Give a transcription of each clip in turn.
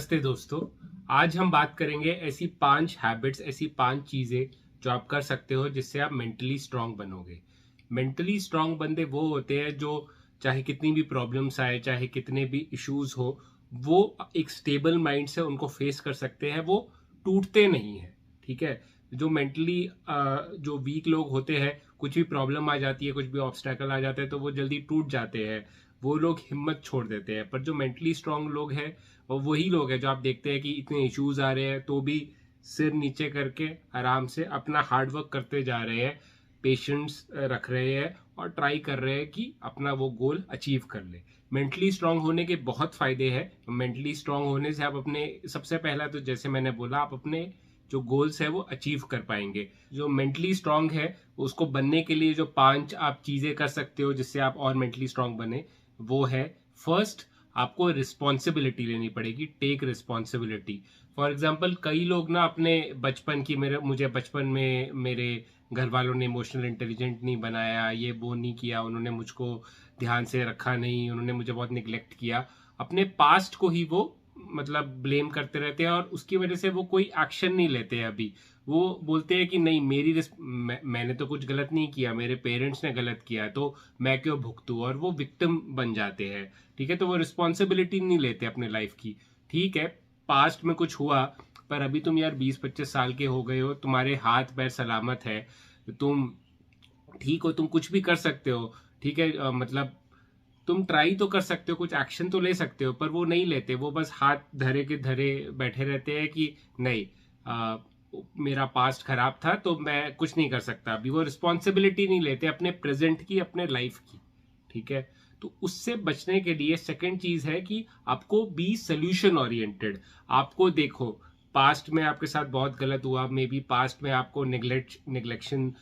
नमस्ते दोस्तों। आज हम बात करेंगे ऐसी 5 हैबिट्स, ऐसी 5 चीज़ें जो आप कर सकते हो जिससे आप मेंटली स्ट्रांग बनोगे। मेंटली स्ट्रांग बंदे वो होते हैं जो चाहे कितनी भी प्रॉब्लम्स आए, चाहे कितने भी इश्यूज हो, वो एक स्टेबल माइंड से उनको फेस कर सकते हैं। वो टूटते नहीं हैं। ठीक है। जो मेंटली जो वीक लोग होते हैं, कुछ भी प्रॉब्लम आ जाती है, कुछ भी ऑब्स्टेकल आ जाते हैं तो वो जल्दी टूट जाते हैं। वो लोग हिम्मत छोड़ देते हैं। पर जो मेंटली स्ट्रांग लोग हैं, और वही लोग हैं जो आप देखते हैं कि इतने इश्यूज आ रहे हैं तो भी सिर नीचे करके आराम से अपना हार्डवर्क करते जा रहे हैं, पेशेंस रख रहे हैं और ट्राई कर रहे हैं कि अपना वो गोल अचीव कर ले। मेंटली स्ट्रांग होने के बहुत फायदे हैं। मेंटली स्ट्रांग होने से आप अपने, सबसे पहला तो जैसे मैंने बोला, आप अपने जो गोल्स है वो अचीव कर पाएंगे। जो मेंटली स्ट्रांग है उसको बनने के लिए जो 5 आप चीजें कर सकते हो जिससे आप और मेंटली स्ट्रांग बने, वो है फर्स्ट, आपको रिस्पॉन्सिबिलिटी लेनी पड़ेगी। Take responsibility. फॉर एग्जाम्पल, कई लोग ना अपने बचपन की, मुझे बचपन में मेरे घर वालों ने इमोशनल इंटेलिजेंट नहीं बनाया, ये वो नहीं किया, उन्होंने मुझको ध्यान से रखा नहीं, उन्होंने मुझे बहुत निग्लेक्ट किया। अपने पास्ट को ही वो मतलब ब्लेम करते रहते हैं और उसकी वजह से वो कोई एक्शन नहीं लेते हैं। अभी वो बोलते हैं कि नहीं, मैंने तो कुछ गलत नहीं किया, मेरे पेरेंट्स ने गलत किया है तो मैं क्यों भुगतूं, और वो विक्टिम बन जाते हैं। ठीक है। तो वो रिस्पॉन्सिबिलिटी नहीं लेते अपने लाइफ की। ठीक है, पास्ट में कुछ हुआ, पर अभी तुम यार 20-25 साल के हो गए हो, तुम्हारे हाथ पैर सलामत है, तुम ठीक हो, तुम कुछ भी कर सकते हो। ठीक है। मतलब तुम ट्राई तो कर सकते हो, कुछ एक्शन तो ले सकते हो, पर वो नहीं लेते। वो बस हाथ धरे के धरे बैठे रहते हैं कि नहीं, मेरा पास्ट खराब था तो मैं कुछ नहीं कर सकता। अभी वो रिस्पॉन्सिबिलिटी नहीं लेते अपने प्रेजेंट की, अपने लाइफ की। ठीक है। तो उससे बचने के लिए सेकंड चीज है कि आपको बी सोल्यूशन ओरिएंटेड। आपको देखो, पास्ट में आपके साथ बहुत गलत हुआ, मे बी पास्ट में आपको निग्लेक्शन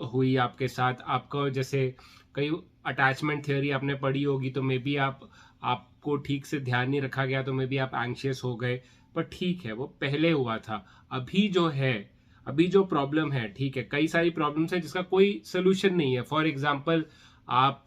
हुई आपके साथ, आपको जैसे कई अटैचमेंट थियोरी आपने पढ़ी होगी, तो मे बी आपको ठीक से ध्यान नहीं रखा गया तो मे बी आप एंग्शियस हो गए। पर ठीक है, वो पहले हुआ था। अभी जो है, अभी जो प्रॉब्लम है, ठीक है, कई सारी प्रॉब्लम्स है जिसका कोई सोल्यूशन नहीं है। फॉर एग्जाम्पल, आप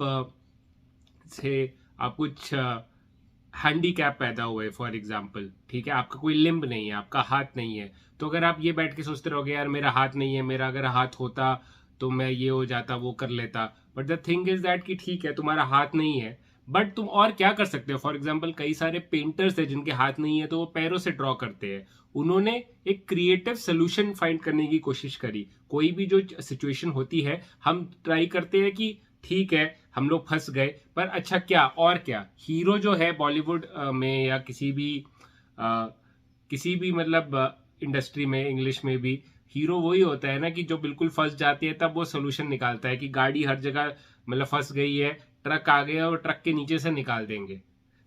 से आप कुछ हैंडीकैप पैदा हुए, फॉर एग्जाम्पल, ठीक है, आपका कोई लिम्ब नहीं है, आपका हाथ नहीं है। तो अगर आप ये बैठ के सोचते रहोगे यार मेरा हाथ नहीं है, मेरा अगर हाथ होता तो मैं ये हो जाता, वो कर लेता। But the thing is that कि ठीक है, तुम्हारा हाथ नहीं है, बट तुम और क्या कर सकते हो। फॉर एग्जाम्पल, कई सारे पेंटर्स है जिनके हाथ नहीं है तो वो पैरों से ड्रॉ करते हैं। उन्होंने एक क्रिएटिव सोल्यूशन फाइंड करने की कोशिश करी। कोई भी जो सिचुएशन होती है, हम ट्राई करते हैं कि ठीक है हम लोग फंस गए, पर अच्छा क्या और क्या। हीरो जो है बॉलीवुड में या अ, किसी भी मतलब इंडस्ट्री में, इंग्लिश में भी, हीरो वही होता है ना कि जो बिल्कुल फंस जाती है तब वो सोल्यूशन निकालता है कि गाड़ी हर जगह मतलब फंस गई है, ट्रक आ गया और ट्रक के नीचे से निकाल देंगे।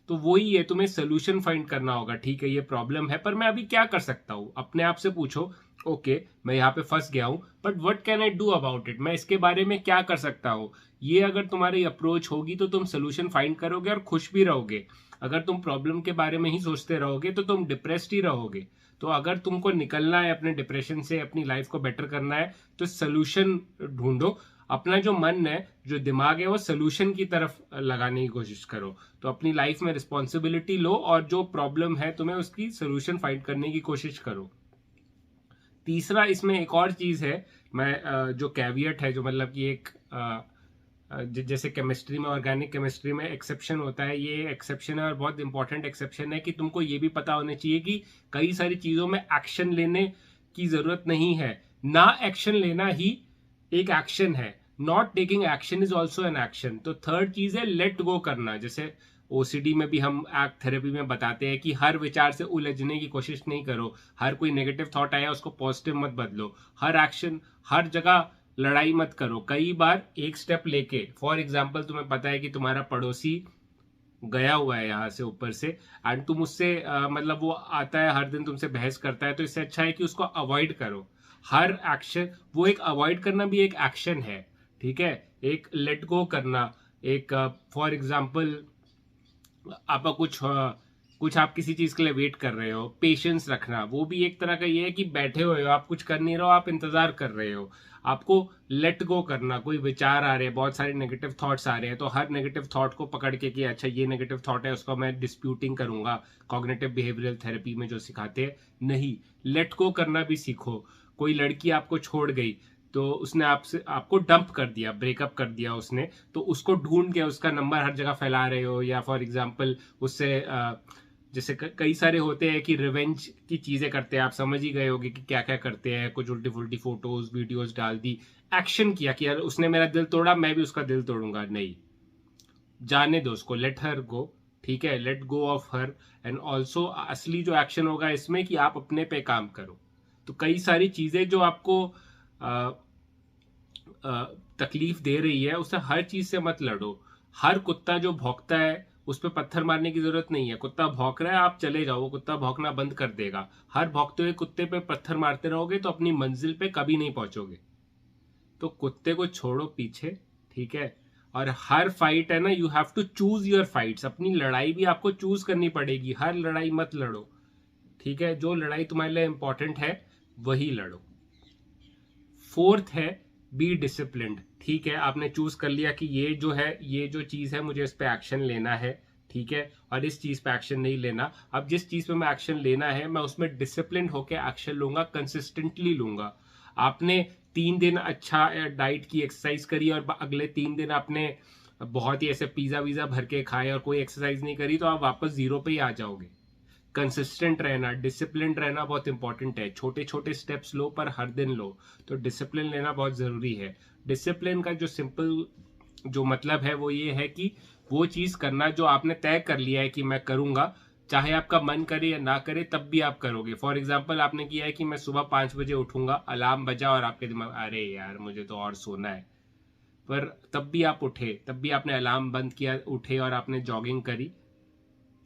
तो वही है, तुम्हें सोल्यूशन फाइंड करना होगा। ठीक है, ये प्रॉब्लम है पर मैं अभी क्या कर सकता हूँ, अपने आप से पूछो। ओके, मैं यहाँ पे फंस गया हूँ, but what can I do about it, मैं इसके बारे में क्या कर सकता हूँ। ये अगर तुम्हारी अप्रोच होगी तो तुम सोल्यूशन फाइंड करोगे और खुश भी रहोगे। अगर तुम प्रॉब्लम के बारे में ही सोचते रहोगे तो तुम डिप्रेस्ड ही रहोगे। तो अगर तुमको निकलना है अपने डिप्रेशन से, अपनी लाइफ को बेटर करना है, तो सोल्यूशन ढूंढो। अपना जो मन है, जो दिमाग है, वो सोल्यूशन की तरफ लगाने की कोशिश करो। तो अपनी लाइफ में रिस्पॉन्सिबिलिटी लो और जो प्रॉब्लम है तुम्हें उसकी सोल्यूशन फाइंड करने की कोशिश करो। तीसरा, इसमें एक और चीज है, मैं जो कैवियट है, जो मतलब कि एक जैसे केमिस्ट्री में, ऑर्गेनिक केमिस्ट्री में एक्सेप्शन होता है, ये एक्सेप्शन है और बहुत इंपॉर्टेंट एक्सेप्शन है कि तुमको ये भी पता होना चाहिए कि कई सारी चीजों में एक्शन लेने की जरूरत नहीं है। ना एक्शन लेना ही एक एक्शन है। Not taking action is also an action. तो थर्ड चीज है लेट गो करना। जैसे ओसीडी में भी हम एक्ट थेरेपी में बताते हैं कि हर विचार से उलझने की कोशिश नहीं करो। हर कोई नेगेटिव थॉट आया उसको पॉजिटिव मत बदलो। हर एक्शन, हर जगह लड़ाई मत करो। कई बार एक स्टेप लेके, फॉर एग्जाम्पल, तुम्हें पता है कि तुम्हारा पड़ोसी गया हुआ है यहाँ से ऊपर से, एंड तुम उससे मतलब वो आता है हर दिन तुमसे बहस करता है, तो इससे अच्छा है कि उसको अवॉइड करो। हर एक्शन, वो एक अवॉइड करना भी एक एक्शन है। ठीक है। एक लेट गो करना, एक फॉर एग्जाम्पल आपका कुछ आप किसी चीज के लिए वेट कर रहे हो, पेशेंस रखना, वो भी एक तरह का ये है कि बैठे हुए हो, आप कुछ कर नहीं रहे हो, आप इंतजार कर रहे हो। आपको लेट गो करना, कोई विचार आ रहे हैं, बहुत सारे नेगेटिव थॉट्स आ रहे हैं, तो हर नेगेटिव थॉट को पकड़ के कि अच्छा ये नेगेटिव थॉट है, उसको मैं डिस्प्यूटिंग करूंगा, कॉग्निटिव बिहेवियरल थेरेपी में जो सिखाते हैं, नहीं, लेट गो करना भी सीखो। कोई लड़की आपको छोड़ गई, तो उसने आपको डंप कर दिया, ब्रेकअप कर दिया उसने, तो उसको ढूंढ के उसका नंबर हर जगह फैला रहे हो, या फॉर एग्जाम्पल उससे जैसे कई सारे होते हैं कि रिवेंज की चीजें करते हैं, आप समझ ही गए होगे कि क्या क्या करते हैं, कुछ उल्टी फुल्टी फोटोज वीडियोस डाल दी, एक्शन किया कि यार उसने मेरा दिल तोड़ा, मैं भी उसका दिल तोड़ूंगा। नहीं, जाने दो उसको, लेट हर गो, ठीक है, let go of her. And also असली जो एक्शन होगा इसमें कि आप अपने पे काम करो। तो कई सारी चीजें जो आपको तकलीफ दे रही है, उससे हर चीज से मत लड़ो। हर कुत्ता जो भौंकता है उस पर पत्थर मारने की जरूरत नहीं है। कुत्ता भौंक रहा है, आप चले जाओ, वो कुत्ता भौंकना बंद कर देगा। हर भौंकते हुए कुत्ते पे पत्थर मारते रहोगे तो अपनी मंजिल पे कभी नहीं पहुंचोगे। तो कुत्ते को छोड़ो पीछे, ठीक है। और हर फाइट है ना, you have to choose your fights. अपनी लड़ाई भी आपको चूज करनी पड़ेगी, हर लड़ाई मत लड़ो, ठीक है। जो लड़ाई तुम्हारे लिए इंपॉर्टेंट है वही लड़ो। फोर्थ है बी डिसिप्लिन्ड, ठीक है। आपने चूज कर लिया कि ये जो है, ये जो चीज है मुझे इस पे एक्शन लेना है, ठीक है, और इस चीज पे एक्शन नहीं लेना। अब जिस चीज पे मैं एक्शन लेना है, मैं उसमें डिसिप्लिन होकर एक्शन लूंगा, कंसिस्टेंटली लूंगा। आपने 3 दिन अच्छा डाइट की, एक्सरसाइज करी, और अगले 3 दिन आपने बहुत ही ऐसे पिज्जा वीजा भर के खाए और कोई एक्सरसाइज नहीं करी, तो आप वापस जीरो पे ही आ जाओगे। कंसिस्टेंट रहना, डिसिप्लिन रहना बहुत इंपॉर्टेंट है। छोटे छोटे स्टेप्स लो पर हर दिन लो, तो डिसिप्लिन लेना बहुत जरूरी है। डिसिप्लिन का जो सिंपल जो मतलब है वो ये है कि वो चीज करना जो आपने तय कर लिया है कि मैं करूंगा, चाहे आपका मन करे या ना करे, तब भी आप करोगे। फॉर एग्जाम्पल आपने किया है कि मैं सुबह 5 बजे उठूंगा, अलार्म बजा और आपके दिमाग अरे यार मुझे तो और सोना है, पर तब भी आप उठे, तब भी आपने अलार्म बंद किया, उठे और आपने जॉगिंग करी,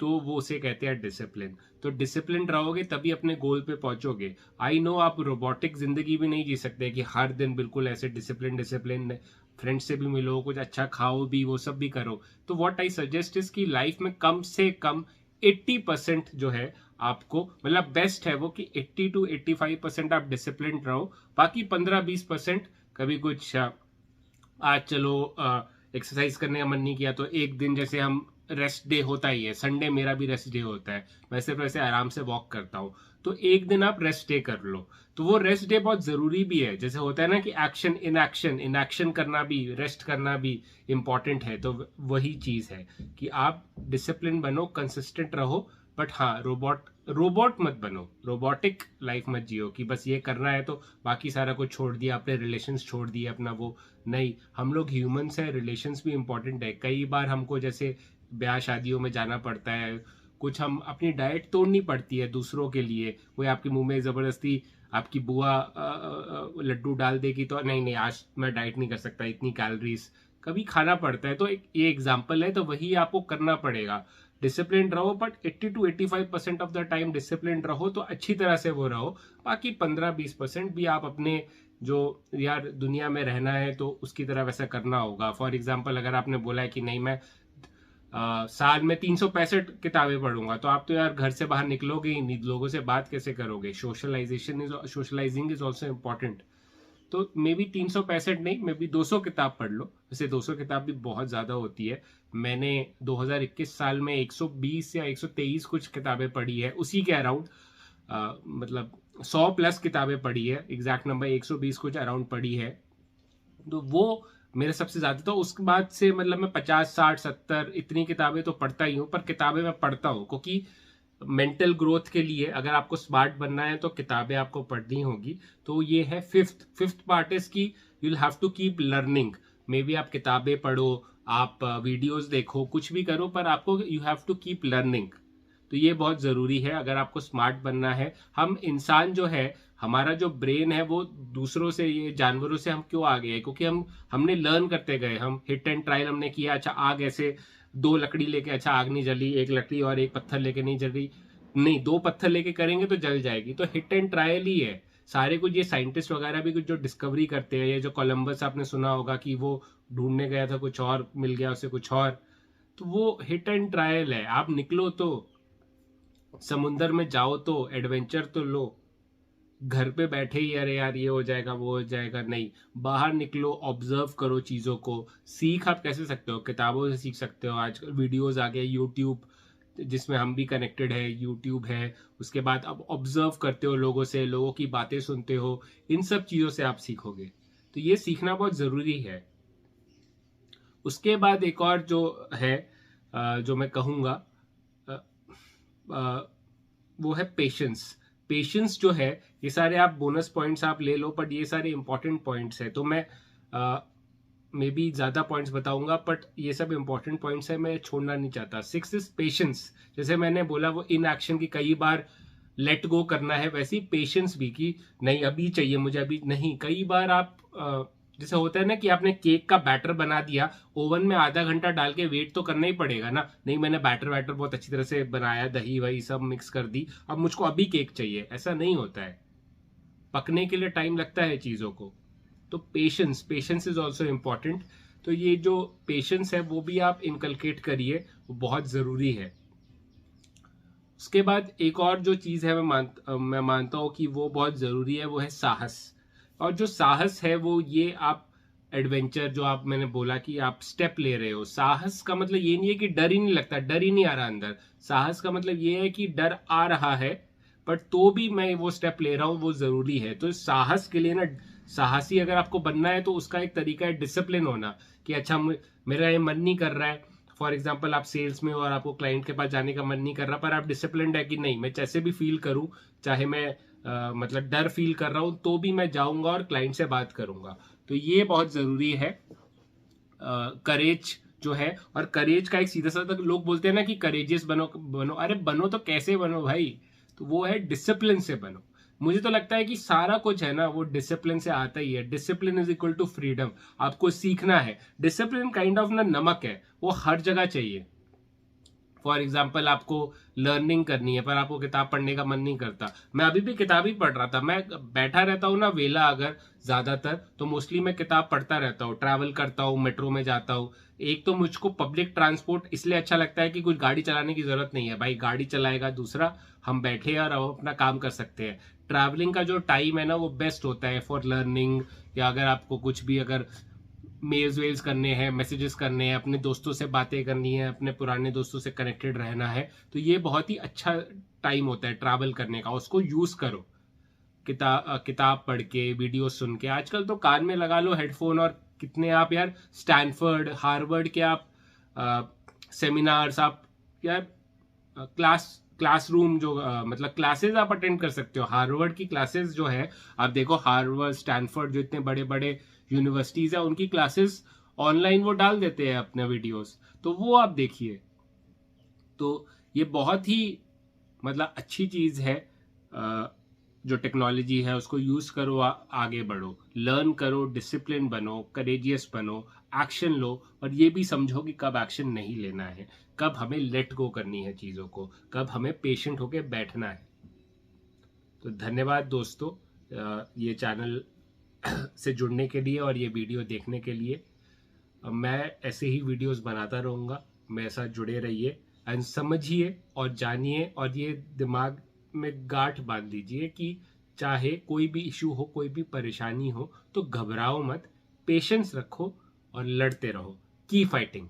तो वो उसे कहते हैं डिसिप्लिन। तो डिसिप्लिन रहोगे तभी अपने गोल पे पहुंचोगे। आई नो आप रोबोटिक जिंदगी भी नहीं जी सकते कि हर दिन बिल्कुल ऐसे डिसिप्लिन डिसिप्लिन, फ्रेंड से भी मिलो, कुछ अच्छा खाओ भी, वो सब भी करो। तो व्हाट आई सजेस्ट इज कि लाइफ में कम से कम 80% जो है आपको, मतलब बेस्ट है वो कि 80 to 85% आप डिसिप्लिन रहो। बाकी 15-20% कभी कुछ आज चलो एक्सरसाइज करने का मन नहीं किया, तो एक दिन, जैसे हम रेस्ट डे होता ही है, संडे मेरा भी रेस्ट डे होता है, वैसे वैसे आराम से वॉक करता हूँ, तो एक दिन आप रेस्ट डे कर लो। तो वो रेस्ट डे बहुत जरूरी भी है। जैसे होता है ना कि action in action, in action करना भी, रेस्ट करना भी इंपॉर्टेंट है। तो वही चीज है कि आप डिसिप्लिन बनो, कंसिस्टेंट रहो, बट हाँ, रोबोट रोबोट मत बनो, रोबोटिक लाइफ मत जियो कि बस ये करना है तो बाकी सारा कुछ छोड़ दिया, अपने रिलेशंस छोड़ दिए, अपना वो नहीं। हम लोग ह्यूमंस हैं, रिलेशंस भी इंपॉर्टेंट है। कई बार हमको जैसे ब्याह शादियों में जाना पड़ता है, कुछ हम अपनी डाइट तोड़नी पड़ती है दूसरों के लिए। कोई आपके मुंह में जबरदस्ती आपकी बुआ लड्डू डाल देगी तो नहीं नहीं आज मैं डाइट नहीं कर सकता, इतनी कैलोरीज, कभी खाना पड़ता है। तो ये एग्जाम्पल है, तो वही आपको करना पड़ेगा। डिसिप्लिन रहो, but 80 to 85% of the time discipline रहो, तो अच्छी तरह से वो रहो। बाकी 15-20% भी आप अपने जो यार दुनिया में रहना है तो उसकी तरह वैसा करना होगा। फॉर एग्जाम्पल अगर आपने बोला है कि नहीं मैं साल में 365 किताबें पढ़ूंगा, तो आप तो यार घर से बाहर निकलोगे ही नहीं, लोगों से बात कैसे करोगे। Socialising is also important. तो मे बी 365 नहीं, मे बी 200 किताब पढ़ लो। वैसे 200 किताब भी बहुत ज्यादा होती है। मैंने 2021 साल में 120 या 123 कुछ किताबें पढ़ी है, उसी के अराउंड, मतलब 100+ किताबें पढ़ी है, एग्जैक्ट नंबर 120 कुछ अराउंड पढ़ी है। तो वो मेरे सबसे ज्यादा, तो उसके बाद से मतलब मैं 50-60-70 इतनी किताबें तो पढ़ता ही हूँ। पर किताबें मैं पढ़ता हूँ क्योंकि मेंटल ग्रोथ के लिए, अगर आपको स्मार्ट बनना है तो किताबें आपको पढ़नी होगी। तो ये है fifth part is key you will have to keep learning. Maybe आप किताबें पढ़ो, आप वीडियोस देखो, कुछ भी करो, पर आपको you have to keep learning. तो ये बहुत जरूरी है अगर आपको स्मार्ट बनना है। हम इंसान जो है, हमारा जो ब्रेन है वो दूसरों से, ये जानवरों से हम क्यों आगे है, क्योंकि हमने लर्न करते गए, हम हिट एंड ट्रायल हमने किया। अच्छा आग ऐसे 2 लकड़ी लेके, अच्छा आग नहीं जली, 1 लकड़ी और 1 पत्थर लेके नहीं जली, नहीं 2 पत्थर लेके करेंगे तो जल जाएगी। तो हिट एंड ट्रायल ही है सारे कुछ। ये साइंटिस्ट वगैरह भी कुछ जो डिस्कवरी करते हैं, ये जो कोलंबस आपने सुना होगा कि वो ढूंढने गया था, कुछ और मिल गया उसे कुछ और, तो वो हिट एंड ट्रायल है। आप निकलो तो समुंदर में जाओ तो एडवेंचर तो लो, घर पे बैठे ही अरे यार ये हो जाएगा वो हो जाएगा नहीं, बाहर निकलो, ऑब्जर्व करो चीज़ों को। सीख आप कैसे सकते हो? किताबों से सीख सकते हो, आजकल वीडियोस आ गए, यूट्यूब जिसमें हम भी कनेक्टेड है, यूट्यूब है। उसके बाद आप ऑब्जर्व करते हो लोगों से, लोगों की बातें सुनते हो, इन सब चीज़ों से आप सीखोगे। तो ये सीखना बहुत ज़रूरी है। उसके बाद एक और जो है जो मैं कहूँगा वो है पेशेंस। पेशेंस जो है, ये सारे आप बोनस पॉइंट्स आप ले लो, बट ये सारे इंपॉर्टेंट पॉइंट्स है। तो मैं मे बी ज़्यादा पॉइंट्स बताऊंगा, बट ये सब इंपॉर्टेंट पॉइंट्स है, मैं छोड़ना नहीं चाहता। 6 इज पेशेंस। जैसे मैंने बोला वो इन एक्शन की कई बार लेट गो करना है, वैसे ही पेशेंस भी कि नहीं अभी चाहिए मुझे, अभी नहीं। कई बार आप जैसे होता है ना कि आपने केक का बैटर बना दिया, ओवन में आधा घंटा डाल के वेट तो करना ही पड़ेगा ना। नहीं मैंने बैटर वैटर बहुत अच्छी तरह से बनाया, दही वही सब मिक्स कर दी, अब मुझको अभी केक चाहिए, ऐसा नहीं होता है। पकने के लिए टाइम लगता है चीज़ों को। तो patience, patience is also important. तो ये जो पेशेंस है वो भी आप इनकलकेट करिए, वो बहुत ज़रूरी है। उसके बाद एक और जो चीज़ है मैं मानता हूँ कि वो बहुत ज़रूरी है, वो है साहस। और जो साहस है वो ये आप एडवेंचर जो आप मैंने बोला कि आप स्टेप ले रहे हो, साहस का मतलब ये नहीं है कि डर ही नहीं लगता, डर ही नहीं आ रहा अंदर। साहस का मतलब ये है कि डर आ रहा है बट तो भी मैं वो स्टेप ले रहा हूँ, वो ज़रूरी है। तो साहस के लिए ना, साहसी अगर आपको बनना है तो उसका एक तरीका है डिसिप्लिन होना, कि अच्छा मेरा ये मन नहीं कर रहा है। फॉर एग्जाम्पल आप सेल्स में हो और आपको क्लाइंट के पास जाने का मन नहीं कर रहा, पर आप डिसिप्लिन्ड है कि नहीं मैं जैसे भी फील करूं, चाहे मैं मतलब डर फील कर रहा हूं तो भी मैं जाऊंगा और क्लाइंट से बात करूंगा। तो ये बहुत ज़रूरी है, करेज जो है। और करेज का एक सीधा साधा, लोग बोलते हैं ना कि करेजियस बनो बनो, अरे बनो तो कैसे बनो भाई? तो वो है डिसिप्लिन से बनो। मुझे तो लगता है कि सारा कुछ है ना वो डिसिप्लिन से आता ही है। Discipline is equal to freedom. आपको सीखना है, डिसिप्लिन काइंड ऑफ ना नमक है, वो हर जगह चाहिए। फॉर एग्जाम्पल आपको लर्निंग करनी है पर आपको किताब पढ़ने का मन नहीं करता। मैं अभी भी किताब ही पढ़ रहा था, मैं बैठा रहता हूँ ना वेला, अगर ज्यादातर तो मोस्टली मैं किताब पढ़ता रहता हूँ, ट्रैवल करता हूँ, मेट्रो में जाता हूँ। एक तो मुझको पब्लिक ट्रांसपोर्ट इसलिए अच्छा लगता है कि कुछ गाड़ी चलाने की जरूरत नहीं है, भाई गाड़ी चलाएगा दूसरा, हम बैठे और अपना काम कर सकते हैं। ट्रैवलिंग का जो टाइम है ना वो बेस्ट होता है फॉर लर्निंग, या अगर आपको कुछ भी अगर मेल्स वेल्स करने हैं, मैसेजेस करने हैं, अपने दोस्तों से बातें करनी है, अपने पुराने दोस्तों से कनेक्टेड रहना है, तो ये बहुत ही अच्छा टाइम होता है ट्रैवल करने का, उसको यूज करो। किताब पढ़ के, वीडियो सुन के, आजकल तो कान में लगा लो हेडफोन और कितने आप यार स्टैनफोर्ड हार्वर्ड के आप सेमिनार्स आप यार क्लासरूम जो मतलब क्लासेस आप अटेंड कर सकते हो। हार्वर्ड की क्लासेस जो है, आप देखो हार्वर्ड स्टैनफोर्ड जो इतने बड़े बड़े यूनिवर्सिटीज है, उनकी क्लासेस ऑनलाइन वो डाल देते हैं अपने वीडियोस, तो वो आप देखिए। तो ये बहुत ही मतलब अच्छी चीज है। जो टेक्नोलॉजी है उसको यूज करो, आगे बढ़ो, लर्न करो, डिसिप्लिन बनो, करेजियस बनो, एक्शन लो। और ये भी समझो कि कब एक्शन नहीं लेना है, कब हमें लेट गो करनी है चीज़ों को, कब हमें पेशेंट होके बैठना है। तो धन्यवाद दोस्तों, ये चैनल से जुड़ने के लिए और ये वीडियो देखने के लिए। मैं ऐसे ही वीडियोस बनाता रहूँगा, मेरे साथ जुड़े रहिए एंड समझिए और जानिए, और ये दिमाग में गांठ बांध दीजिए कि चाहे कोई भी इशू हो, कोई भी परेशानी हो, तो घबराओ मत, पेशेंस रखो और लड़ते रहो। की फाइटिंग।